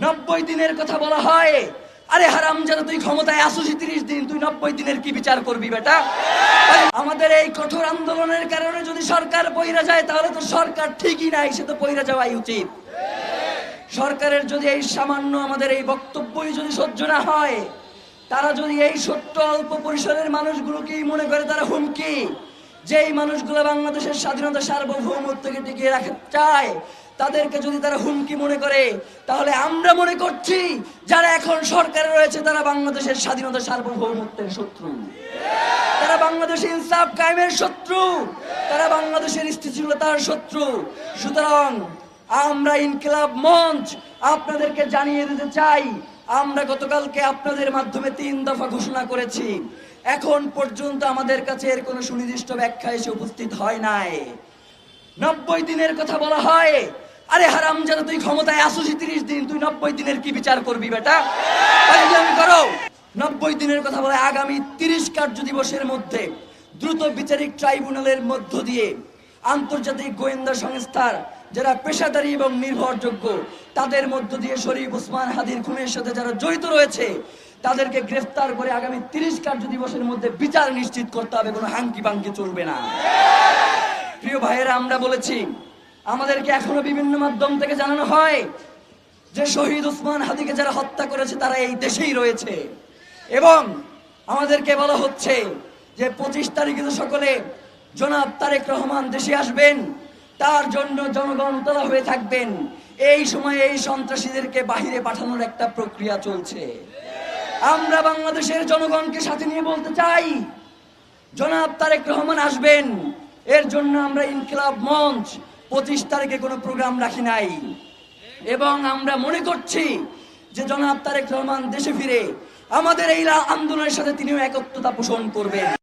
90 দিনের কথা বলা হয়। আরে হারামজাদা, তুই ক্ষমতায় আসুস 30 দিন, তুই 90 দিনের কি বিচার করবি বেটা? আমাদের এই কঠোর আন্দোলনের কারণে যদি সরকার পইরা যায়, তাহলে তো সরকার ঠিকই নাই, সে তো পইরা যাওয়াই উচিত। সরকারের যদি এই সামান্য আমাদের এই বক্তব্যই যদি সহ্য না হয়, তারা যদি এই ছোট্ট অল্প পরিসরের মানুষগুলোকেই মনে করে তারা হুমকি, যেই মানুষগুলো বাংলাদেশের স্বাধীনতা সার্বভৌমত্বকে টিকিয়ে রাখতে চায়, তাদেরকে যদি তারা হুমকি মনে করে, তাহলে আমরা মনে করছি যারা এখন সরকারে রয়েছে তারা বাংলাদেশের স্বাধীনতা সার্বভৌমত্বের শত্রু, তারা বাংলাদেশের ইনসাফ কায়েমের শত্রু, তারা বাংলাদেশের স্থিতিশীলতার শত্রু। সুতরাং আমরা ইনকিলাব মঞ্চ আপনাদেরকে জানিয়ে দিতে চাই, আমরা গতকালকে আপনাদের মাধ্যমে 3 দফা ঘোষণা করেছি। এখন পর্যন্ত আমাদের কাছে এর কোনো সুনির্দিষ্ট ব্যাখ্যা এসে উপস্থিত হয় নাই। 90 দিনের কথা বলা হয়। আরে হারামজাদা, তুই ক্ষমতায় আসুস 30 দিন, তুই 90 দিনের কি বিচার করবি বেটা? করো 90 দিনের কথা বলে আগামী 30 কার্য দিবসের মধ্যে দ্রুত বিচারিক ট্রাইব্যুনালের মধ্য দিয়ে আন্তর্জাতিক গোয়েন্দা সংস্থার যারা পেশাদারী এবং নির্ভরযোগ্য, তাদের মধ্য দিয়ে শরীফ ওসমান হাদির খুনের সাথে যারা জড়িত রয়েছে তাদেরকে গ্রেফতার করে আগামী 30 কার্য দিবসের মধ্যে বিচার নিশ্চিত করতে হবে, কোনো হাঙ্কি পাঙ্কি চলবে না। প্রিয় ভাইয়েরা, আমরা বলেছি, আমাদেরকে এখনো বিভিন্ন মাধ্যম থেকে জানানো হয় যে শহীদ ওসমান হাদিকে যারা হত্যা করেছে তারা এই দেশেই রয়েছে, এবং আমাদেরকে বলা হচ্ছে যে 25 তারিখে সকলে জনাব তারেক রহমান দেশে আসবেন, তার জন্য জনগণ উতলা হয়ে থাকবেন। এই সময়ে এই সন্ত্রাসীদেরকে বাহিরে পাঠানোর একটা প্রক্রিয়া চলছে। আমরা বাংলাদেশের জনগণকে সাথে নিয়ে বলতে চাই, জনাব তারেক রহমান আসবেন, এর জন্য আমরা ইনকিলাব মঞ্চ 25 তারিখে কোনো প্রোগ্রাম রাখি নাই, এবং আমরা মনে করছি যে জনাব তারেক রহমান দেশে ফিরে আমাদের এই আন্দোলনের সাথে তিনিও একত্রতা পোষণ করবেন।